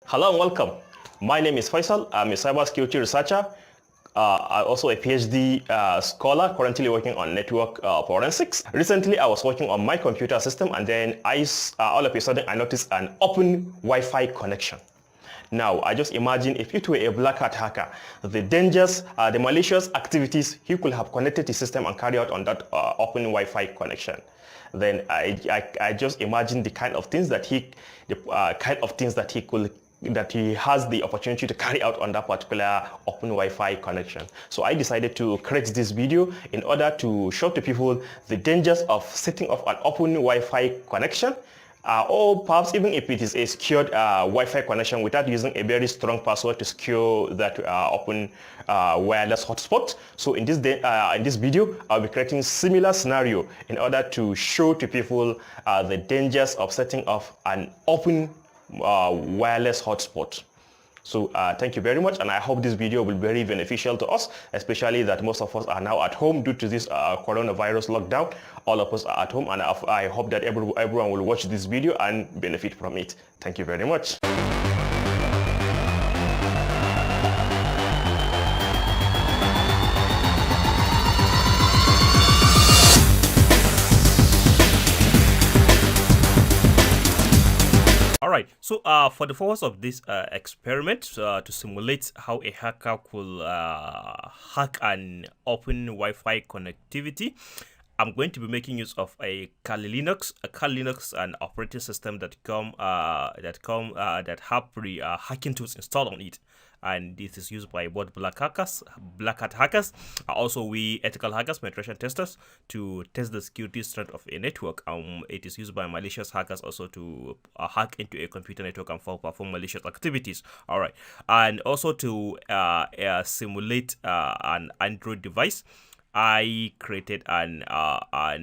Hello and welcome. My name is Faisal. I'm a cybersecurity researcher. I'm also a PhD scholar currently working on network forensics. Recently, I was working on my computer system and then all of a sudden I noticed an open Wi-Fi connection. Now, I just imagine if it were a black hat hacker, the dangers, the malicious activities he could have connected the system and carry out on that open Wi-Fi connection. Then I just imagine the kind of things that he has the opportunity to carry out on that particular open Wi-Fi connection. So I decided to create this video in order to show to people the dangers of setting up an open Wi-Fi connection, or perhaps even if it is a secured Wi-Fi connection without using a very strong password to secure that open wireless hotspot. So in this video, I'll be creating similar scenario in order to show to people the dangers of setting up an open wireless hotspot. So thank you very much, and I hope this video will be very beneficial to us, especially that most of us are now at home due to this coronavirus lockdown. All of us are at home, and I hope that everyone will watch this video and benefit from it. Thank you very much. All right, so for the purpose of this experiment, to simulate how a hacker could hack an open Wi-Fi connectivity, I'm going to be making use of a Kali Linux. A Kali Linux, an operating system that have hacking tools installed on it, and this is used by both black hat hackers, also we ethical hackers, penetration testers, to test the security strength of a network. It is used by malicious hackers also to hack into a computer network and perform malicious activities. All right, and also to simulate an Android device. I created I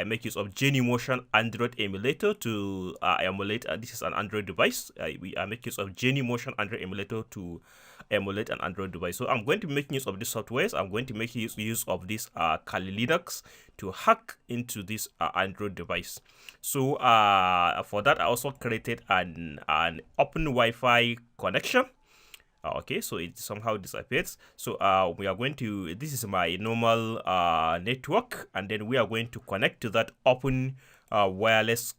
make use of Genymotion Android emulator to emulate. This is an Android device. I make use of Genymotion Android emulator to emulate an Android device. So I'm going to make use of these softwares. I'm going to make use of this Kali Linux to hack into this Android device. So for that, I also created an open Wi-Fi connection. Okay, so it somehow disappears. So we are going to, this is my normal network, and then we are going to connect to that open wireless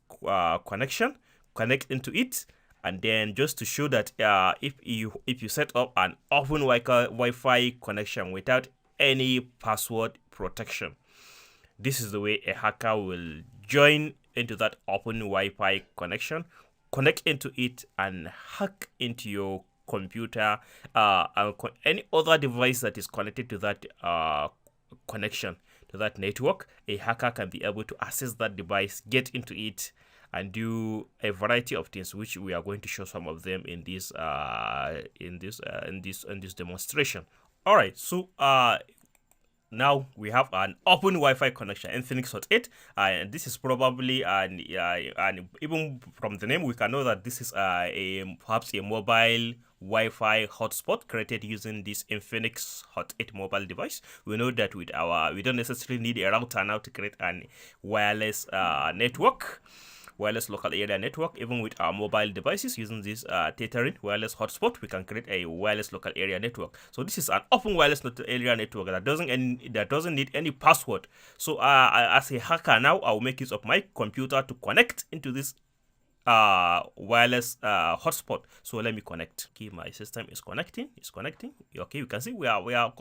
connection, connect into it, and then just to show that if you set up an open Wi-Fi connection without any password protection, this is the way a hacker will join into that open Wi-Fi connection, connect into it, and hack into your computer, any other device that is connected to that connection, to that network. A hacker can be able to access that device, get into it, and do a variety of things, which we are going to show some of them in this demonstration. All right, so now we have an open Wi-Fi connection, Infinix Hot 8, and this is probably and even from the name we can know that this is perhaps a mobile Wi-Fi hotspot created using this Infinix Hot 8 mobile device. We know that we don't necessarily need a router now to create an wireless network, wireless local area network. Even with our mobile devices using this tethering wireless hotspot, we can create a wireless local area network. So this is an open wireless area network that doesn't need any password. So as a hacker now, I will make use of my computer to connect into this wireless hotspot. So let me connect. Okay, my system is connecting. Okay, you can see we are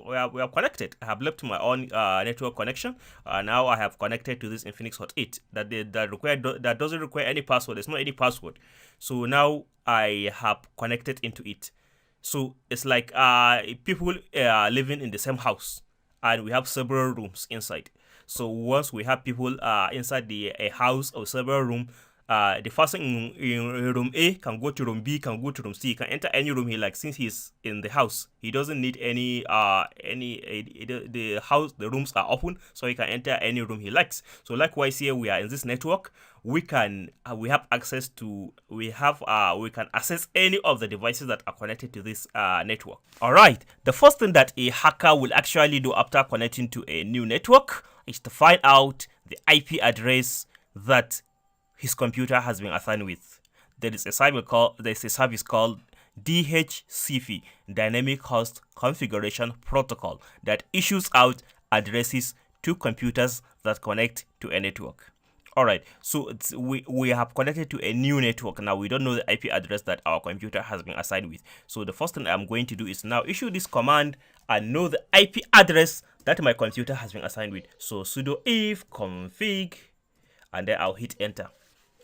connected. I have left my own network connection. Now I have connected to this Infinix Hot 8 that doesn't require any password. There's not any password. So now I have connected into it. So it's like people living in the same house, and we have several rooms inside. So once we have people inside a house or several rooms, the person in room A can go to room B, can go to room C, he can enter any room he likes. Since he's in the house, he doesn't need the rooms are open, so he can enter any room he likes. So likewise here, we are in this network. We can we have access to we can access any of the devices that are connected to this network. All right, the first thing that a hacker will actually do after connecting to a new network is to find out the IP address that his computer has been assigned with. there's a service called DHCP, Dynamic Host Configuration Protocol, that issues out addresses to computers that connect to a network. Alright, so we have connected to a new network. Now we don't know the IP address that our computer has been assigned with. So the first thing I'm going to do is now issue this command and know the IP address that my computer has been assigned with. So sudo if config, and then I'll hit enter.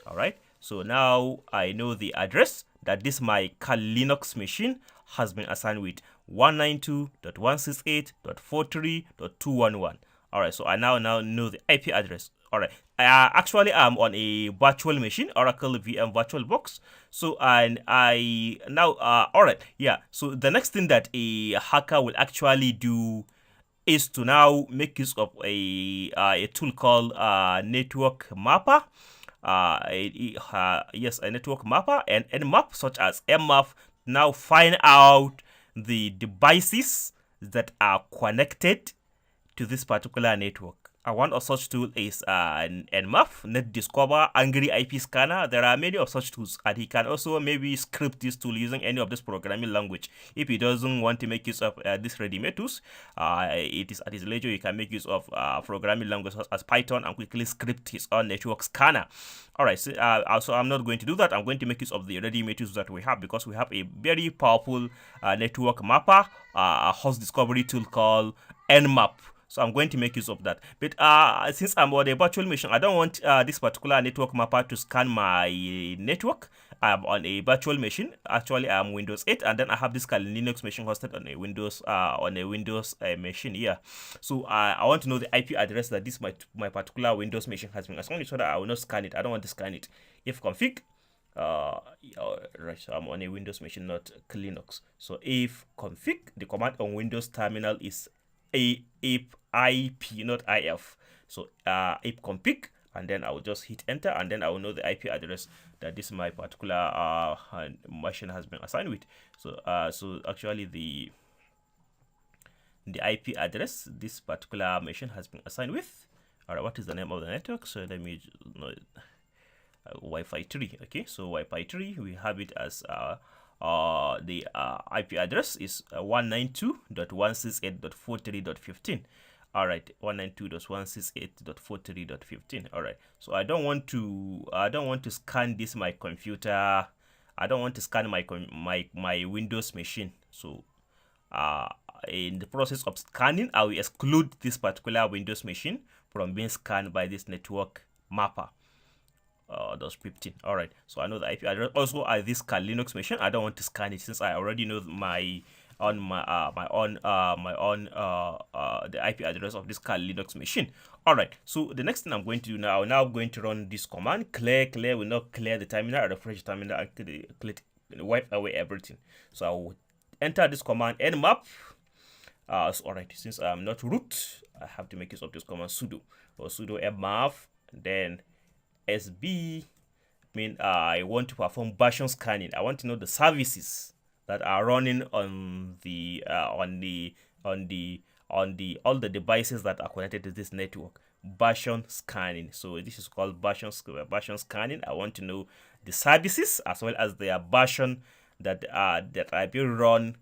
Alright, so now I know the address that this my Kali Linux machine has been assigned with, 192.168.43.211. Alright, so I now know the IP address. Alright, actually I'm on a virtual machine, Oracle VM VirtualBox. So and I now alright, yeah. So the next thing that a hacker will actually do is to now make use of a tool called network mapper. Yes, a network mapper and nmap, such as nmap, now find out the devices that are connected to this particular network. One of such tool is nmap, net discover, angry IP scanner. There are many of such tools, and he can also maybe script this tool using any of this programming language. If he doesn't want to make use of this ready-made tools, it is at his leisure. He can make use of programming languages such as Python and quickly script his own network scanner. Alright, so also I'm not going to do that. I'm going to make use of the ready-made tools that we have, because we have a very powerful network mapper, a host discovery tool called nmap. So I'm going to make use of that. But since I'm on a virtual machine, I don't want this particular network mapper to scan my network. I'm on a virtual machine. Actually, I'm Windows 8, and then I have this Kali Linux machine hosted on a Windows machine here. So I want to know the IP address that this my particular Windows machine has been assigned, so that I will not scan it. I don't want to scan it. If config, right, so I'm on a Windows machine, not Linux. So if config, the command on Windows terminal is if IP, not if. So if config, and then I will just hit enter, and then I will know the IP address that this my particular machine has been assigned with. So so actually the IP address this particular machine has been assigned with. Alright, what is the name of the network? So let me know Wi-Fi 3. Okay, so Wi-Fi 3, we have it as the IP address is 192.168.43.15. Alright, 192.168.43.15. Alright, so I don't want to scan this my computer. I don't want to scan my Windows machine. So in the process of scanning, I will exclude this particular Windows machine from being scanned by this network mapper. Those 15. Alright, so I know the IP address. Also, this Kali Linux machine, I don't want to scan it, since I already know the IP address of this Kali Linux machine. Alright, so the next thing I'm going to do now, I'm going to run this command. Clear will not clear the terminal, refresh the terminal, and wipe away everything. So I will enter this command nmap. So alright, since I'm not root, I have to make use of this command sudo nmap, then SB. I want to perform version scanning. I want to know the services that are running on all the devices that are connected to this network. Version scanning. So this is called version scanning. I want to know the services as well as their version that are being run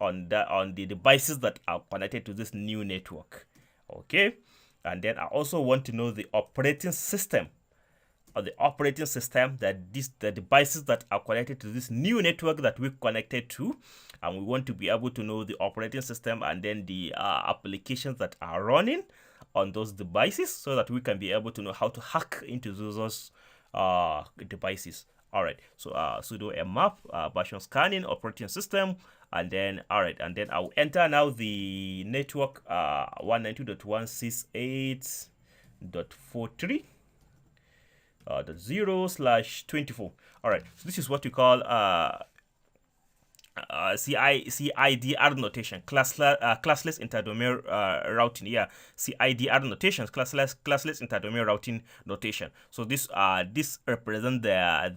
on the devices that are connected to this new network. Okay, and then I also want to know the operating system, or the operating system that the devices that are connected to this new network that we connected to, and we want to be able to know the operating system and then the applications that are running on those devices, so that we can be able to know how to hack into those devices. Alright, so sudo nmap, version scanning, operating system, and then alright, and then I'll enter now the network 192.168.43. 0/24. Alright, so this is what we call CIDR notation, classless interdomain routing. Yeah, CIDR notation, classless interdomain routing notation. So this represents the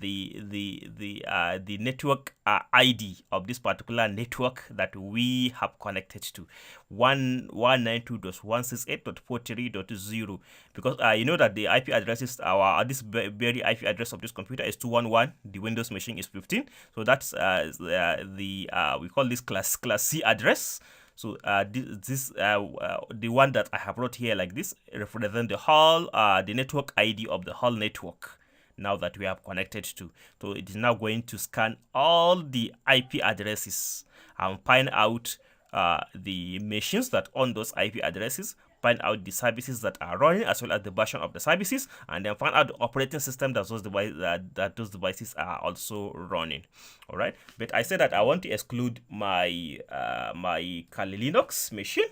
network ID of this particular network that we have connected to, 192.168.43.0, because you know that the IP addresses, this very IP address of this computer is 211. The Windows machine is 15. So that's we call this class C address. So the one that I have wrote here like this represents the network ID of the whole network now that we have connected to. So it is now going to scan all the IP addresses and find out the machines that own those IP addresses, find out the services that are running as well as the version of the services, and then find out the operating system that those devices are also running. All right, but I said that I want to exclude my my Kali Linux machine.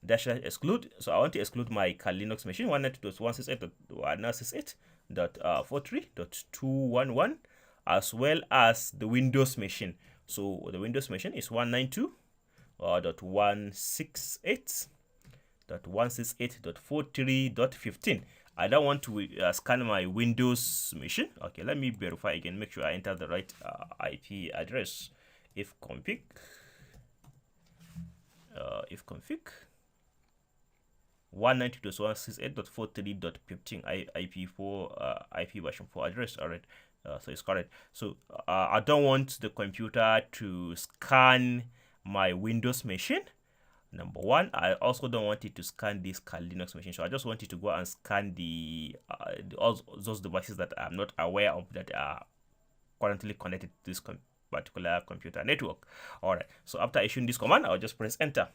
Dash exclude. So I want to exclude my Kali Linux machine 192.168.168.43.211 as well as the Windows machine. So the Windows machine is 192.168.168.43.15. I don't want to scan my Windows machine. Okay, let me verify again, make sure I enter the right IP address. If config 192.168.43.15 IP4 IP version 4 address. All right, so it's correct. So I don't want the computer to scan my Windows machine. Number one, I also don't want it to scan this Kali Linux machine. So I just want it to go and scan all those devices that I'm not aware of that are currently connected to this particular computer network. All right. So after issuing this command, I'll just press enter.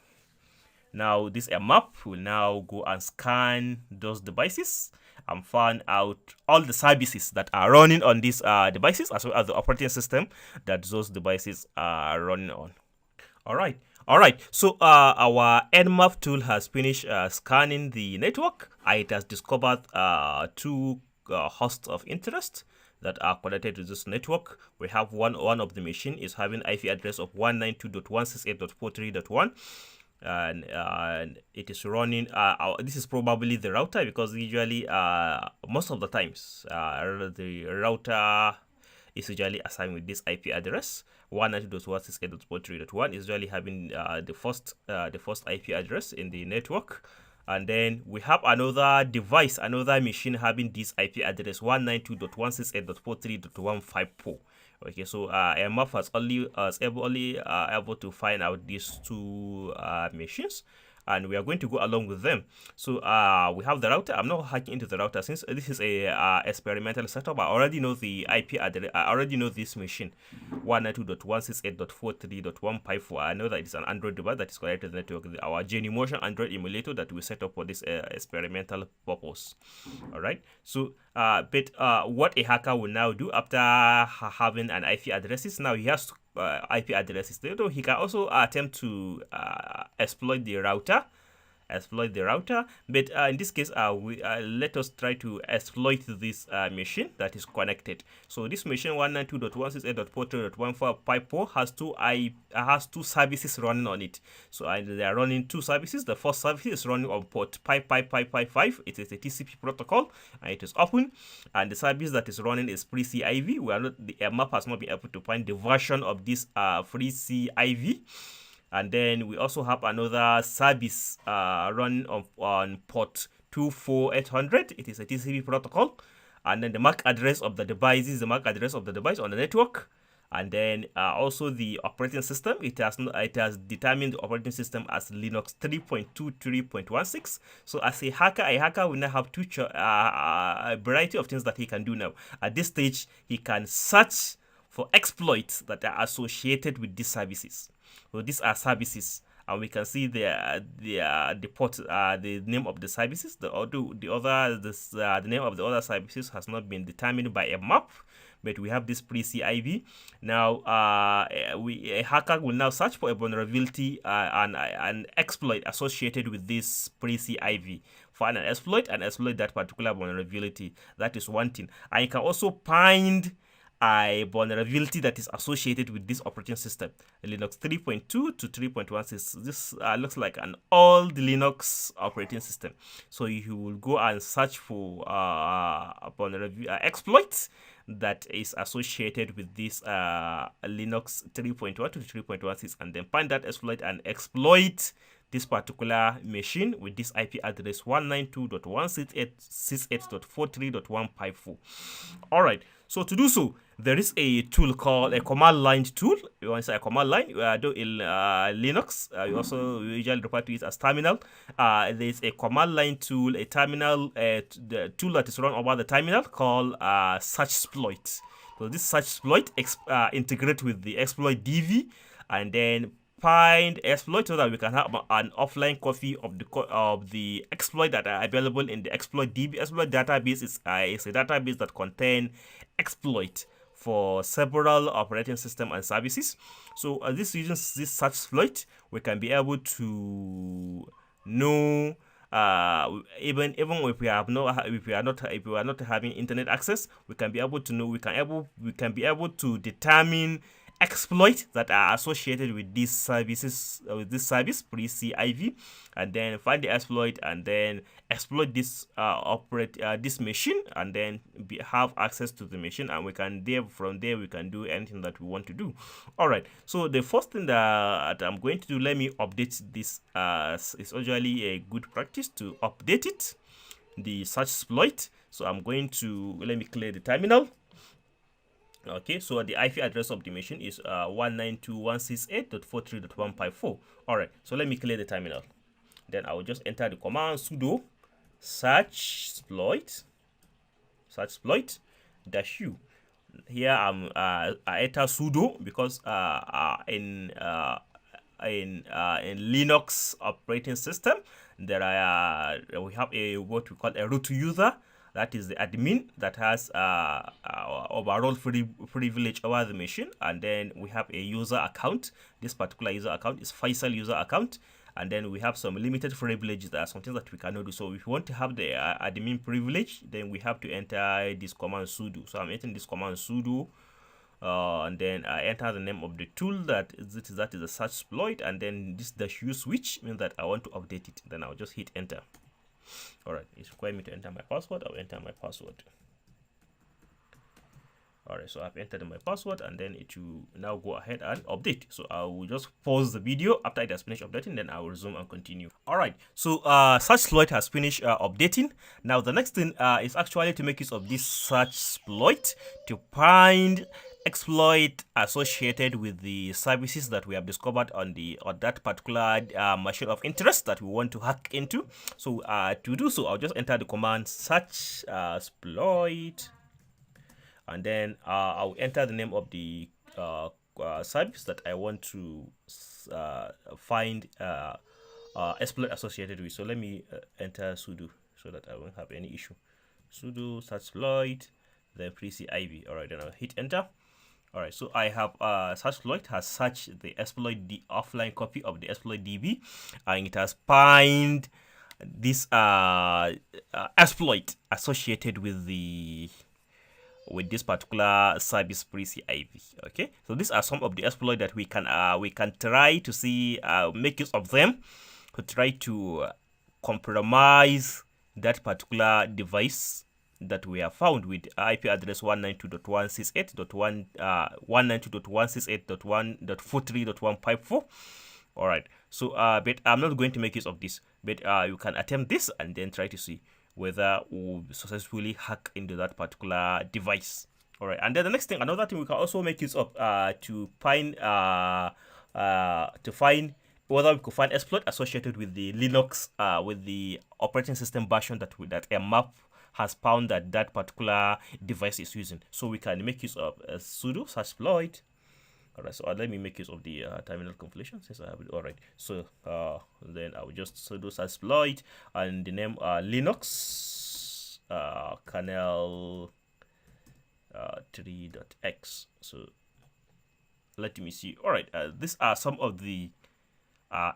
Now this map will now go and scan those devices and find out all the services that are running on these devices as well as the operating system that those devices are running on. All right. So our Nmap tool has finished scanning the network. It has discovered two hosts of interest that are connected to this network. We have one of the machine is having IP address of 192.168.43.1. And it is running. This is probably the router, because usually most of the times the router is usually assigned with this IP address. 192.168.43.1 is usually having the first IP address in the network. And then we have another device, another machine having this IP address 192.168.43.154. Okay, so MF was only able to find out these two machines, and we are going to go along with them. So we have the router. I'm not hacking into the router since this is a experimental setup. I already know the IP address. I already know this machine 192.168.43.154. I know that it's an Android device that is connected to the network. Our Genymotion Android emulator that we set up for this experimental purpose. All right. So but what a hacker will now do after having an IP addresses, now he has IP addresses. Though he can also attempt to exploit the router. But in this case, let us try to exploit this machine that is connected. So this machine 192.168.43.154 has two services running on it. So they are running two services. The first service is running on port 55555. It is a TCP protocol and it is open. And the service that is running is FreeCIV. The map has not been able to find the version of this FreeCIV. And then we also have another service running on port 24800. It is a TCP protocol. And then the MAC address of the device is the MAC address of the device on the network. And then also the operating system. It has determined the operating system as Linux 3.23.16. So as a hacker will now have a variety of things that he can do now. At this stage, he can search for exploits that are associated with these services. So these are services, and we can see the name of the services. The name of the other services has not been determined by a map, but we have this FreeCIV. Now, a hacker will now search for a vulnerability and an exploit associated with this FreeCIV. Find an exploit and exploit that particular vulnerability. That is one thing. And you can also find a vulnerability that is associated with this operating system, Linux 3.2 to 3.16. This looks like an old Linux operating system. So you will go and search for exploits that is associated with this Linux 3.1 to 3.16, and then find that exploit and exploit this particular machine with this IP address 192.168.68.43.154. All right, so to do so, there is a tool called a command line tool. You want to say a command line, though in Linux, you also usually refer to it as terminal. There's a command line tool, a terminal, the tool that is run over the terminal called searchsploit. So this searchsploit integrate with the exploit DV, and then find exploit so that we can have an offline copy of the exploit that are available in the exploit DB. Exploit database is a database that contain exploit for several operating system and services. So this using this search exploit, we can be able to know even if we are not having internet access, we can be able to know, we can be able to determine exploits that are associated with these services, with this service pre-CIV, and then find the exploit and then exploit this this machine, and then have access to the machine, and we can from there we can do anything that we want to do. All right, so the first thing that I'm going to do, let me update this. It's usually a good practice to update it, the search exploit. So I'm going to, let me clear the terminal. Okay, so the IP address of the machine is 192.168.43.154. All right, so let me clear the terminal. Then I will just enter the command sudo searchsploit -u. Here I enter sudo because in Linux operating system there are we have what we call a root user. That is the admin that has overall privilege over the machine, and then we have a user account. This particular user account is Faisal user account, and then we have some limited privileges. There are some things that we cannot do. So if you want to have the admin privilege, then we have to enter this command sudo. So I'm entering this command sudo, and then I enter the name of the tool that is a search exploit, and then this -u switch means that I want to update it. Then I'll just hit enter. All right, it's requiring me to enter my password. I'll enter my password. All right, so I've entered my password, and then it will now go ahead and update. So I will just pause the video after it has finished updating, then I will resume and continue. All right, so search exploit has finished updating. Now the next thing is actually to make use of this search exploit to find exploit associated with the services that we have discovered on that particular machine of interest that we want to hack into. So to do so, I'll just enter the command search exploit, and then I'll enter the name of the service that I want to find exploit associated with. So let me enter sudo so that I won't have any issue. Sudo search exploit, then pre-CIV. All right, then I'll hit enter. All right, so I have search exploit has searched the exploit the offline copy of the exploit DB, and it has found this exploit associated with this particular service pre-CIV. Okay, so these are some of the exploits that we can try to see, make use of them to try to compromise that particular device that we have found with IP address 192.168.1.168.1.43.154. All right, so but I'm not going to make use of this, but you can attempt this and then try to see whether we'll successfully hack into that particular device. All right, and then the next thing, another thing we can also make use of to find whether we could find exploit associated with the Linux with the operating system version that a map has found that particular device is using. So we can make use of sudo search exploit. All right, so let me make use of the terminal configuration since I have it. All right, so then I will just sudo search exploit and the name Linux kernel 3.x. So let me see. All right, these are some of the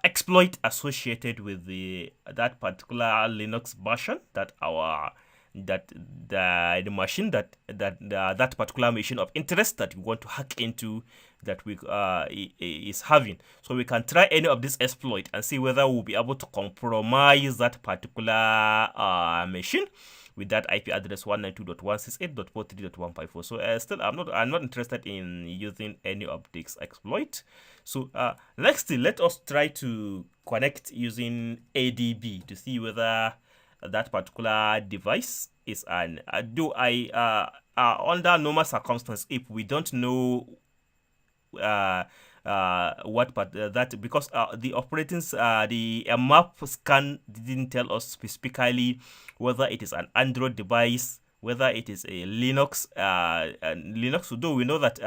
exploit associated with that particular Linux version that the machine that particular machine of interest that we want to hack into that we is having. So we can try any of this exploit and see whether we'll be able to compromise that particular machine with that IP address 192.168.43.154. So still, I'm not interested in using any of this exploit. So next, let us try to connect using ADB to see whether that particular device is an under normal circumstances, if we don't know what part that, because the the map scan didn't tell us specifically whether it is an Android device, whether it is a Linux. Though we know that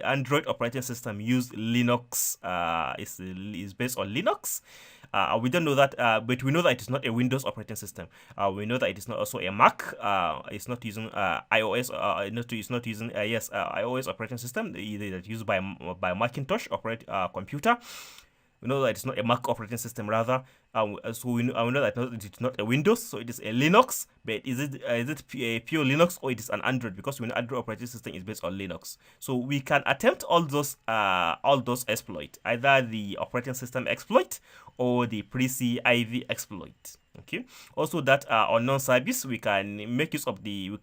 Android operating system use Linux, is based on Linux. We don't know that, but we know that it is not a Windows operating system. We know that it is not also a Mac. It's not using iOS. It's not using iOS operating system that is used by Macintosh computer. We know that it's not a Mac operating system, rather. So we know that it's not a Windows, so it is a Linux. But is it a pure Linux, or it is an Android? Because we know Android operating system is based on Linux. So we can attempt all those exploit, either the operating system exploit or the pre-CIV exploit. Okay. Also, that unknown service, we can make use of we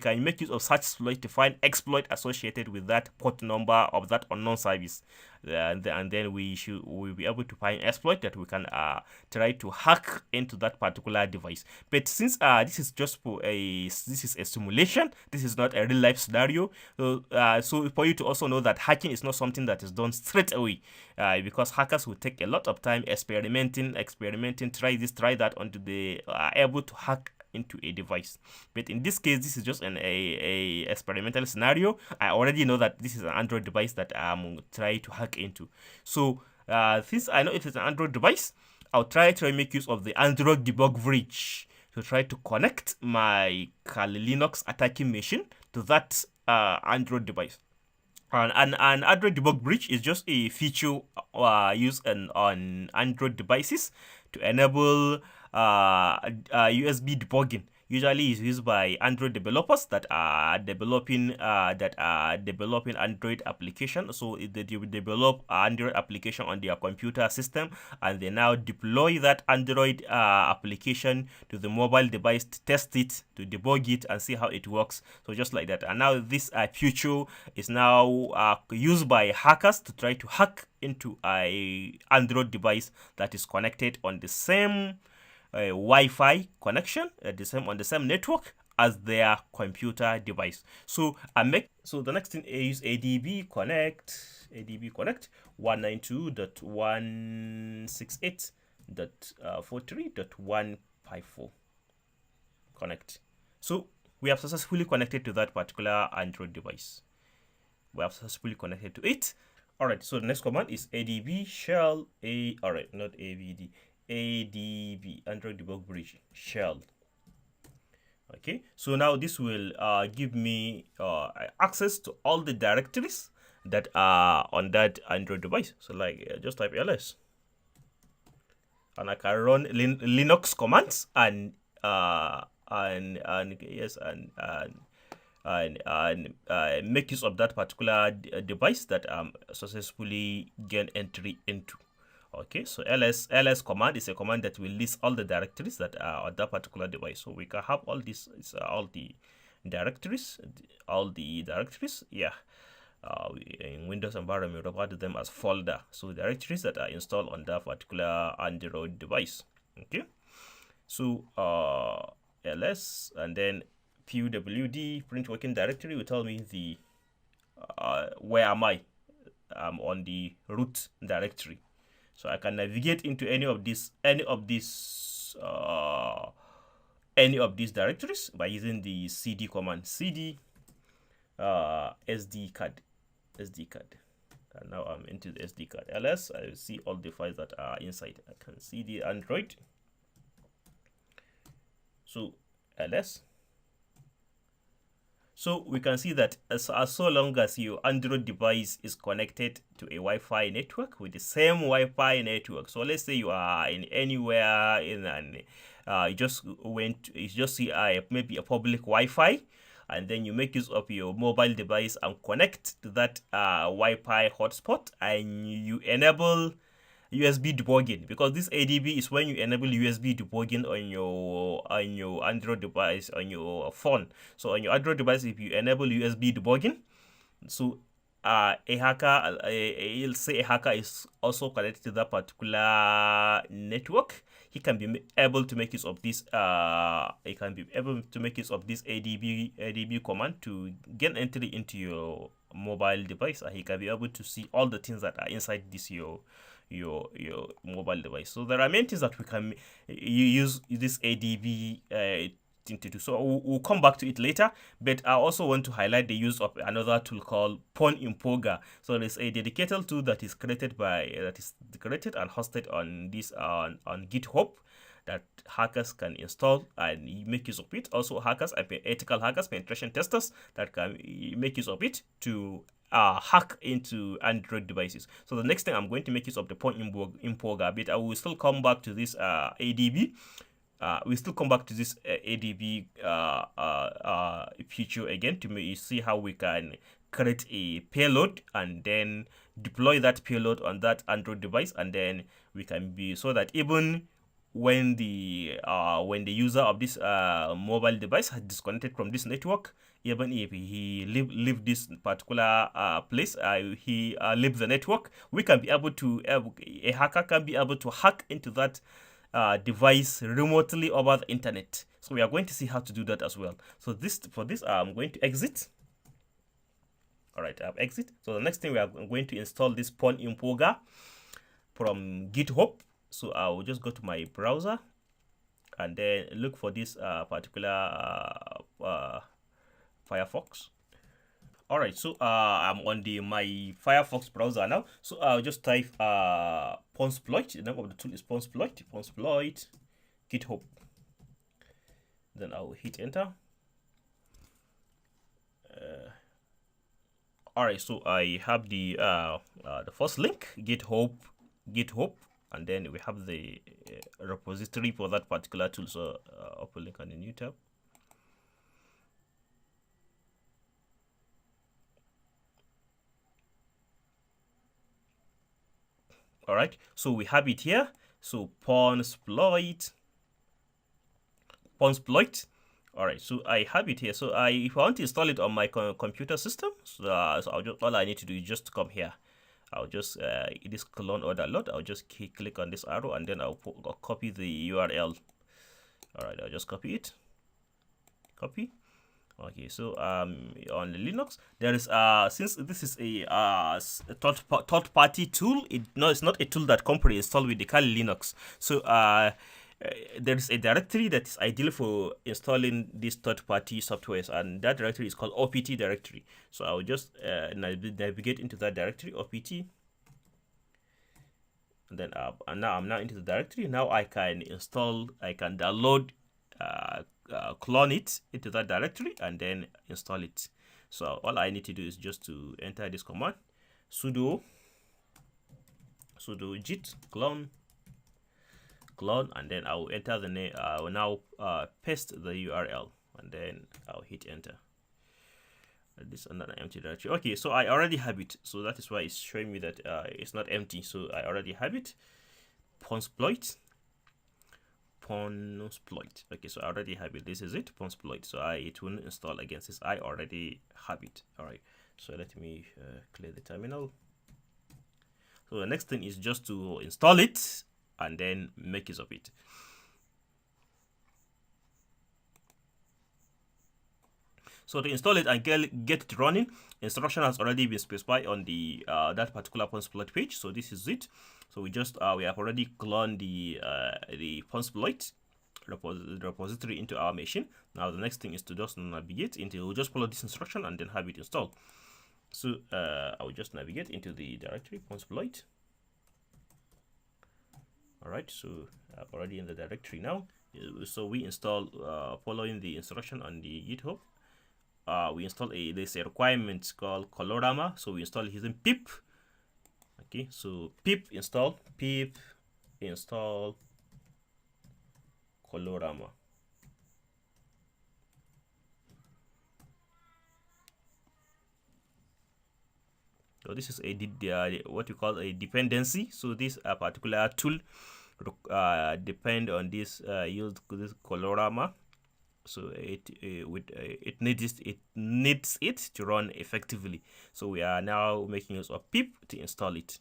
can make use of such exploit to find exploit associated with that port number of that unknown service, and then we'll be able to find exploit that we can try to hack into that particular device. But since this is just this is a simulation, this is not a real life scenario. So for you to also know that hacking is not something that is done straight away, because hackers will take a lot of time experimenting, try that until they are able to hack into a device. But in this case, this is just a experimental scenario. I already know that this is an Android device that I'm trying to hack into. So since I know it is an Android device, I'll try to make use of the Android debug bridge to try to connect my Kali Linux attacking machine to that Android device. And Android debug bridge is just a feature used on Android devices to enable USB debugging. Usually is used by Android developers that are developing Android application. So they develop Android application on their computer system, and they now deploy that Android application to the mobile device to test it, to debug it, and see how it works. So just like that. And now this feature is now used by hackers to try to hack into a Android device that is connected on the same Wi-Fi connection, on the same network as their computer device. So the next thing is ADB connect 192.168.43.154 connect. So we have successfully connected to that particular Android device. We have successfully connected to it. Alright, so the next command is ADB shell not AVD. ADB, Android debug bridge shell. Okay, so now this will give me access to all the directories that are on that Android device. So like just type ls, and I can run Linux commands and make use of that particular device that successfully gain entry into. Okay, so ls command is a command that will list all the directories that are on that particular device. So we can have all this, all the directories. Yeah. In Windows environment, we refer to them as folder. So directories that are installed on that particular Android device. Okay, so ls and then pwd print working directory will tell me the where am I? I'm on the root directory. So I can navigate into any of these directories by using the cd command. Cd SD card. And now I'm into the SD card. ls, I will see all the files that are inside. I can see the Android. So ls. So we can see that as so long as your Android device is connected to a Wi-Fi network with the same Wi-Fi network. So let's say you are in anywhere in an you just see maybe a public Wi-Fi, and then you make use of your mobile device and connect to that Wi-Fi hotspot, and you enable USB debugging, because this ADB is when you enable USB debugging on your Android device, on your phone. So on your Android device, if you enable USB debugging, so a hacker, you'll say a hacker is also connected to that particular network. He can be able to make use of this. He can be able to make use of this ADB command to gain entry into your mobile device, and he can be able to see all the things that are inside this your mobile device. So there are many things that we can use this ADB thing to do. So we'll come back to it later, but I also want to highlight the use of another tool called Pon Impoga. So there's a dedicated tool that is created and hosted on this on GitHub, that hackers can install and make use of it. Also, hackers, ethical hackers, penetration testers, that can make use of it to hack into Android devices. So the next thing, I'm going to make use of the Pon Impoga, but I will still come back to this ADB. We still come back to this ADB feature again to see how we can create a payload and then deploy that payload on that Android device, and then we can be, so that even when the user of this mobile device has disconnected from this network, even if he leave this particular place, he leaves the network, we can be able to a hacker can be able to hack into that device remotely over the internet. So we are going to see how to do that as well. So for this I'm going to exit. All right, I've exit. So the next thing, we are going to install this Pon Impoga from GitHub. So I will just go to my browser and then look for this particular Firefox. All right, so I'm on my Firefox browser now. So I'll just type Ponsploit. The name of the tool is Ponsploit. Ponsploit GitHub. Then I'll hit enter. All right, so I have the first link, GitHub, and then we have the repository for that particular tool. So open link on the new tab. All right, so we have it here. So Ponsploit. All right, so I have it here. So if I want to install it on my computer system, so all I need to do is just come here. I'll just this clone or download. I'll just click on this arrow, and then I'll copy the URL. All right, I'll just copy it. Copy. Okay, so on the Linux, there is since this is a third party tool, it's not a tool that can pre-install with the Kali Linux. So there is a directory that is ideal for installing these third-party softwares, and that directory is called OPT directory. So I will just navigate into that directory, OPT, and then now I'm into the directory. Now I can download, clone it into that directory, and then install it. So all I need to do is just to enter this command, sudo git clone, and then I will enter the name. I will now paste the URL, and then I'll hit enter. This is another empty directory. Okay, so I already have it, so that is why it's showing me that it's not empty. So I already have it. Ponsploit. Okay, so I already have it. This is it, Ponsploit. So it won't install again since I already have it. All right, so let me clear the terminal. So the next thing is just to install it and then make use of it. So to install it and get it running, instruction has already been specified on the that particular Ponsploit page. So this is it. So we have already cloned the Ponsploit repository into our machine. Now the next thing is to just navigate into. We'll just follow this instruction and then have it installed. So I will just navigate into the directory Ponsploit. All right, so I'm already in the directory now. So we install following the instruction on the GitHub. We install there's a requirement called Colorama. So we install using pip. Okay, so pip install Colorama. So this is what we call a dependency. So this particular tool depend on this use this colorama. So it needs it to run effectively. So we are now making use of pip to install it.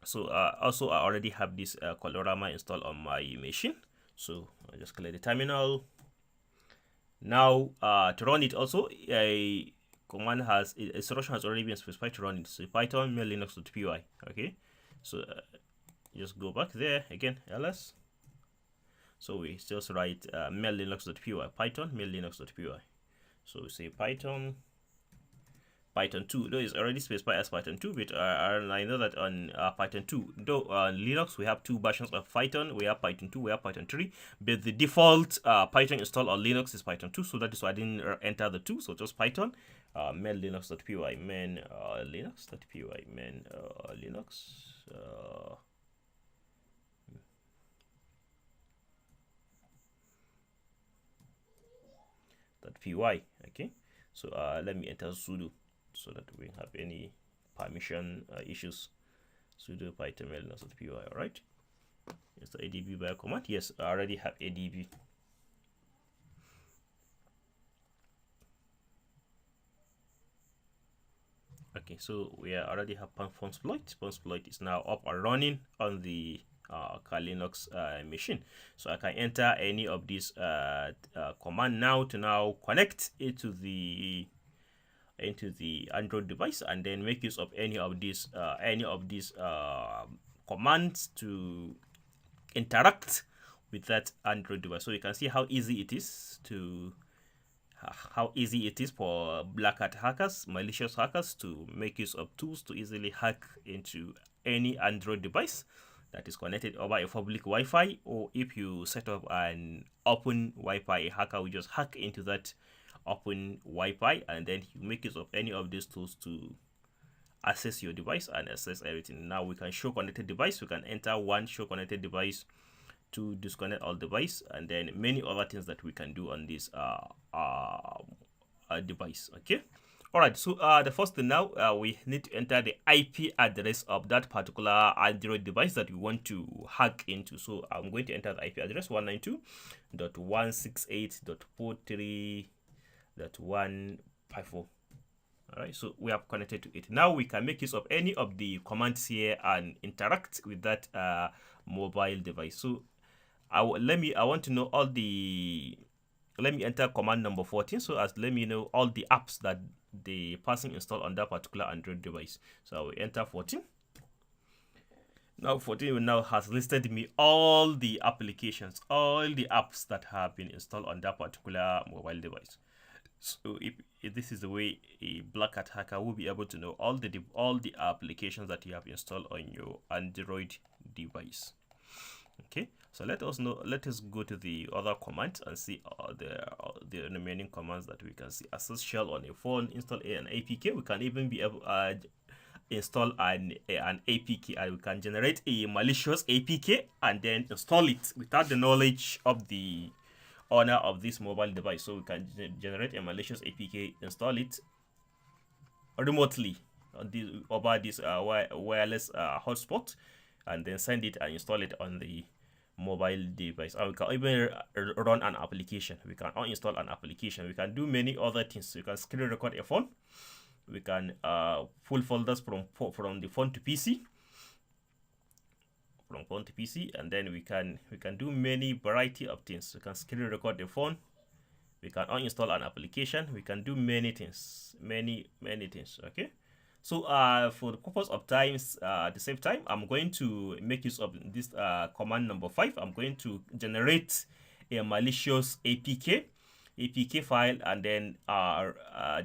So also I already have this colorama installed on my machine. So I'll just clear the terminal. Now to run it also, a command has a instruction has already been specified to run it. So Python main linux.py. Okay, so just go back there again, ls. So we just write main linux.py, Python main linux.py. So we say Python 2, though it's already specified as Python 2, but I know that on Python 2, though on Linux we have two versions of Python. We have Python 2, we have Python 3, but the default Python installed on Linux is Python 2, so that is why I didn't enter the 2, so just Python main linux.py, main linux.py, main linux .py. Okay, so let me enter sudo so that we have any permission issues. Sudo python main linux.py. All right, is the adb by command? Yes, I already have adb. Okay, so we already have Punsploit. Punsploit is now up and running on the Linux machine. So I can enter any of these command now to connect it to the Android device, and then make use of any of these commands to interact with that Android device. So you can see how easy it is for black hat hackers, malicious hackers, to make use of tools to easily hack into any Android device that is connected over a public Wi-Fi, or if you set up an open Wi-Fi, a hacker will just hack into that open Wi-Fi, and then you make use of any of these tools to access your device and access everything. Now we can show connected device. We can enter one, show connected device, to disconnect all device, and then many other things that we can do on this device. Okay, all right, so the first thing now, we need to enter the IP address of that particular Android device that we want to hack into. So I'm going to enter the IP address 192.168.43.154. all right, so we have connected to it. Now we can make use of any of the commands here and interact with that mobile device. So let me enter command number 14, so as let me know all the apps that the person installed on that particular Android device. So I will enter 14. Now 14 now has listed me all the applications, all the apps that have been installed on that particular mobile device. So if this is the way a black hat hacker will be able to know all the applications that you have installed on your Android device. Okay, so let us go to the other commands and see the remaining commands that we can see. Access shell on a phone, install an APK. We can even be able install an APK, and we can generate a malicious APK and then install it without the knowledge of the owner of this mobile device. So we can generate a malicious APK, install it remotely on over this wireless hotspot, and then send it and install it on the mobile device. And we can even run an application. We can uninstall an application. We can do many other things. We can screen record a phone. We can pull folders from the phone to PC, and then we can do many variety of things. We can screen record the phone. We can uninstall an application. We can do many things, many things. Okay, so for the purpose of the same time, I'm going to make use of this command number 5. I'm going to generate a malicious APK file, and then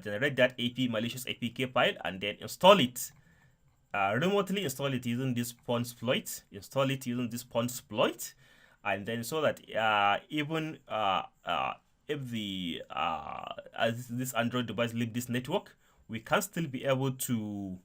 generate that malicious APK file, and then install it. Remotely install it using this Punsploit. Install it using this Punsploit, and then so that even if as this Android device leave this network, we can still be able to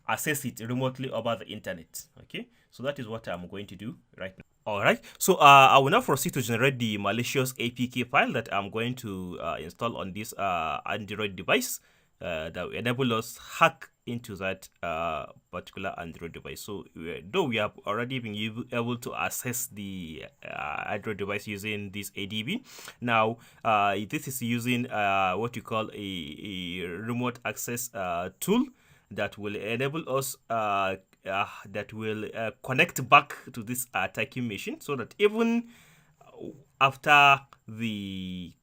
access it remotely over the internet. Okay, so that is what I'm going to do right now. All right, so I will now proceed to generate the malicious APK file that I'm going to install on this Android device. that will enable us hack into that particular Android device. So though we have already been able to access the Android device using this ADB, now this is using what you call a remote access tool that will enable us that will connect back to this attacking machine, so that even after the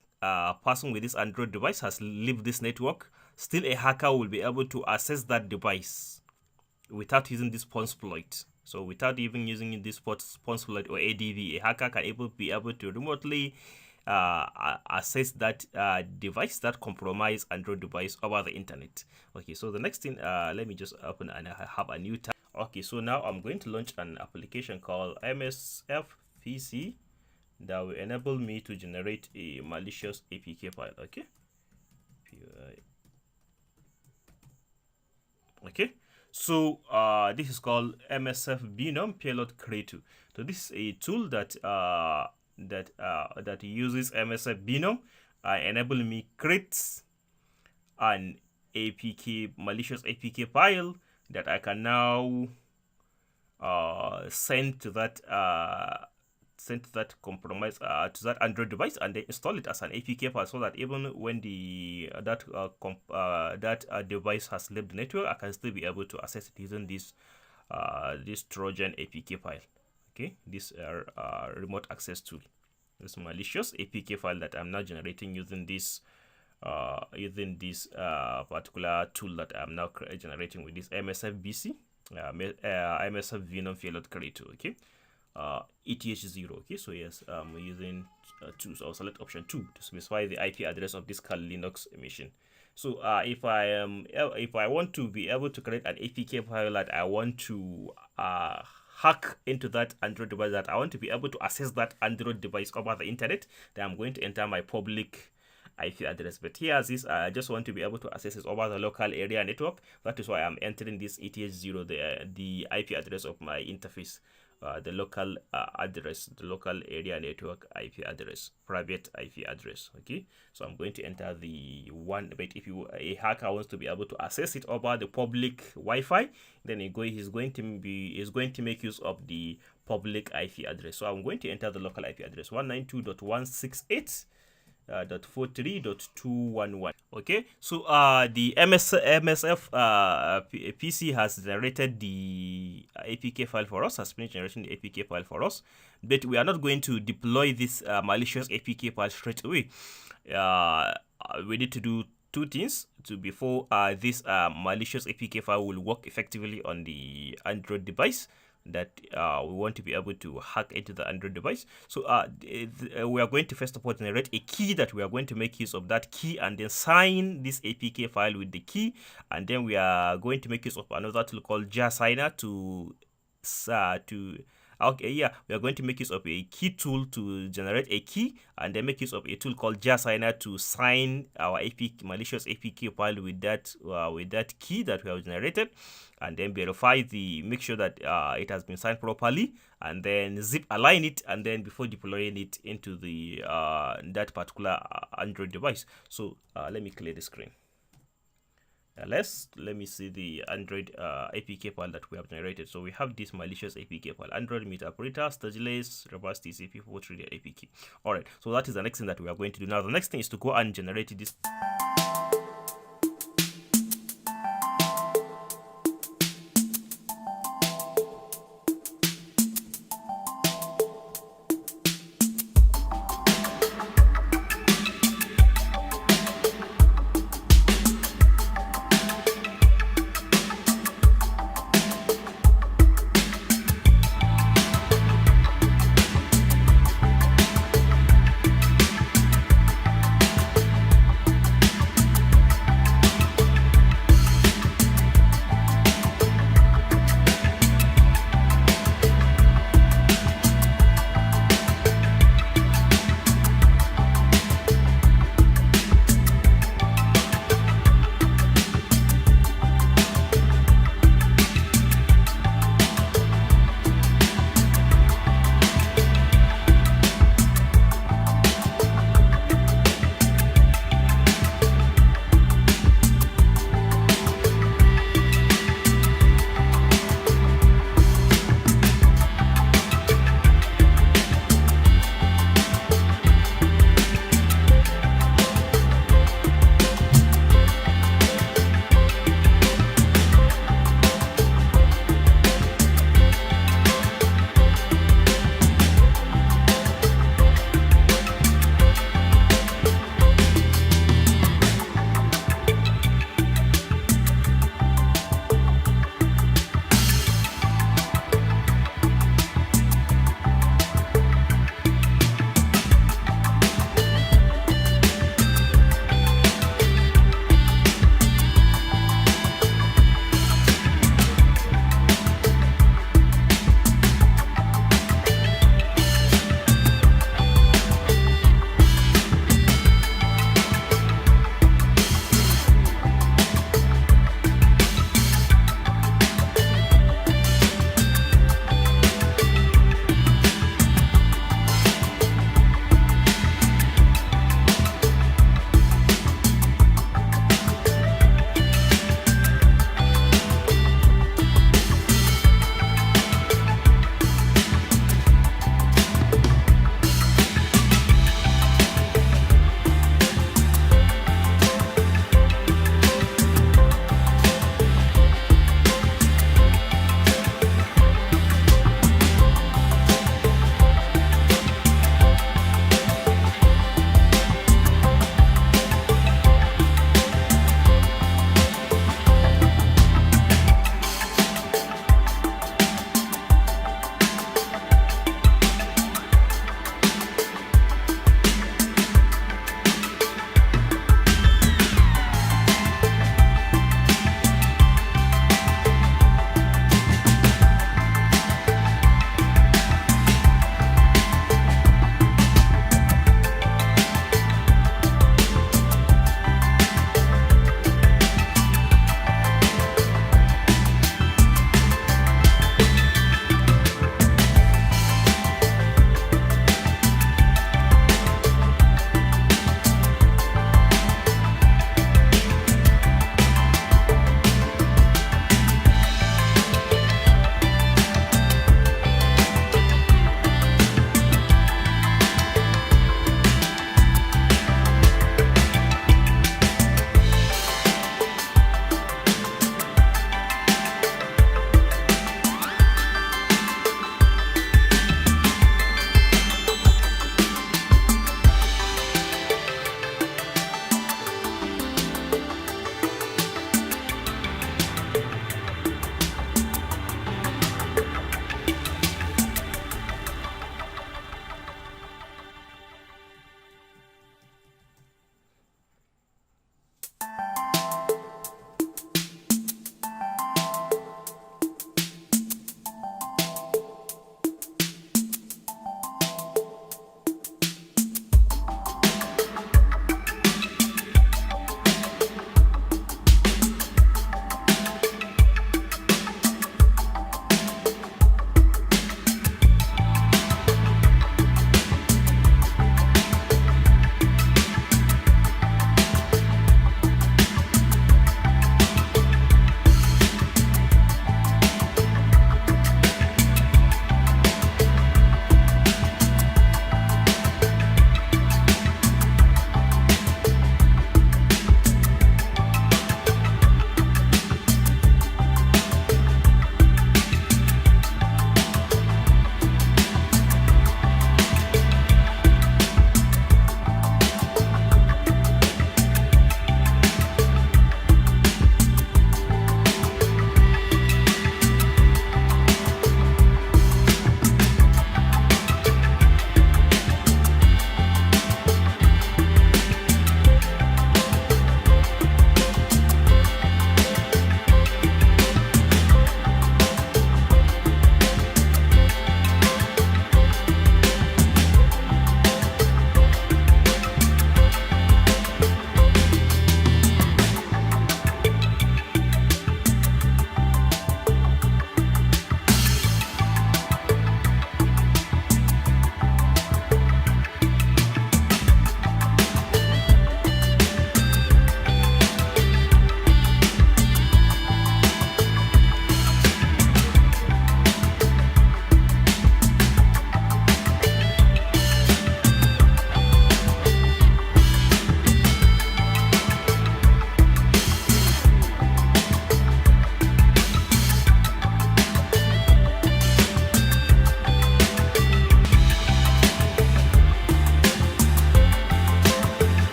person with this Android device has left this network, still a hacker will be able to access that device without using this pawn exploit. So without even using this pawn exploit or ADV, a hacker can be able to remotely access that device, that compromised Android device, over the internet. Okay, so the next thing, let me just open and I have a new tab. Okay, so now I'm going to launch an application called MSF PC that will enable me to generate a malicious APK file. Okay. Okay, so this is called MSF Binom Payload Creator. So this is a tool that that uses MSF Binom enable me create an APK malicious APK file that I can now send to that compromise to that Android device, and then install it as an APK file, so that even when the that device has left the network, I can still be able to access it using this this Trojan APK file. Okay, this remote access tool, this malicious APK file that I'm now generating using this particular tool that I'm now generating with this MSF MSF Venom Payload Creator. Okay. ETH0. Okay, so yes, I'm using 2, so I'll select option 2 to specify the IP address of this Kali Linux machine. So if I want to be able to create an APK file that I want to hack into that Android device, that I want to be able to access that Android device over the internet, then I'm going to enter my public IP address. But here, as is, I just want to be able to access it over the local area network. That is why I'm entering this ETH0, the IP address of my interface. The local address, the local area network IP address, private IP address. Okay, so I'm going to enter the one. But if a hacker wants to be able to access it over the public Wi-Fi, then he's going to make use of the public IP address. So I'm going to enter the local IP address 192.168.43.211. Okay, so the MSF PC has generated the APK file for us, has finished generating the APK file for us, but we are not going to deploy this malicious APK file straight away. We need to do two things before this malicious APK file will work effectively on the Android device that we want to be able to hack into the Android device. So we are going to first of all generate a key that we are going to make use of that key, and then sign this APK file with the key, and then we are going to make use of another tool called jar signer to we are going to make use of a key tool to generate a key, and then make use of a tool called jar signer to sign our malicious APK file with that key that we have generated, and then make sure that it has been signed properly, and then zip align it, and then before deploying it into the that particular Android device. So let me clear the screen. Let me see the Android APK file that we have generated. So we have this malicious APK file, Android meet operator, stageless, reverse TCP, 433 APK. All right, so that is the next thing that we are going to do. Now the next thing is to go and generate this.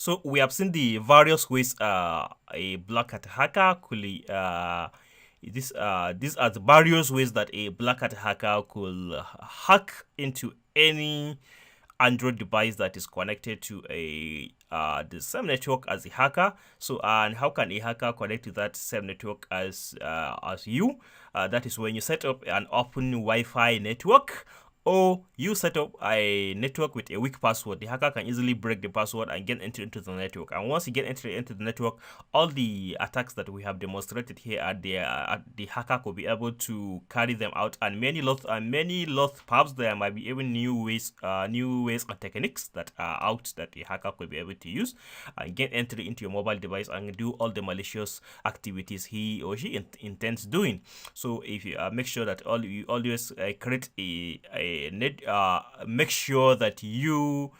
So we have seen the various ways a black hat hacker could these are the various ways that a black hat hacker could hack into any Android device that is connected to the same network as the hacker. So, and how can a hacker connect to that same network as you? That is when you set up an open Wi-Fi network, or you set up a network with a weak password. The hacker can easily break the password and get into the network. And once you get into the network, all the attacks that we have demonstrated here the hacker could be able to carry them out. And many lots perhaps there might be even new ways and techniques that are out that the hacker could be able to use and get entry into your mobile device and do all the malicious activities he or she intends doing. So if you make sure that you always create make sure that you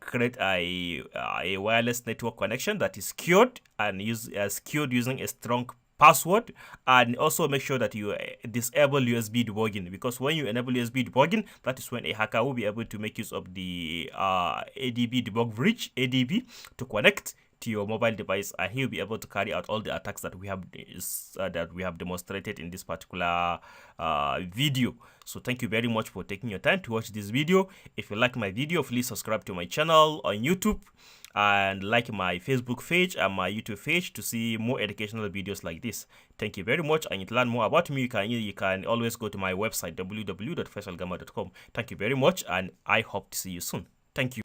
create a wireless network connection that is secured and secured using a strong password, and also make sure that you disable USB debugging, because when you enable USB debugging, that is when a hacker will be able to make use of the ADB debug bridge ADB to connect to your mobile device, and he'll be able to carry out all the attacks that we have demonstrated in this particular video. So thank you very much for taking your time to watch this video. If you like my video, please subscribe to my channel on YouTube and like my Facebook page and my YouTube page to see more educational videos like this. Thank you very much. And to learn more about me, you can always go to my website www.faisalgama.com. Thank you very much, and I hope to see you soon. Thank you.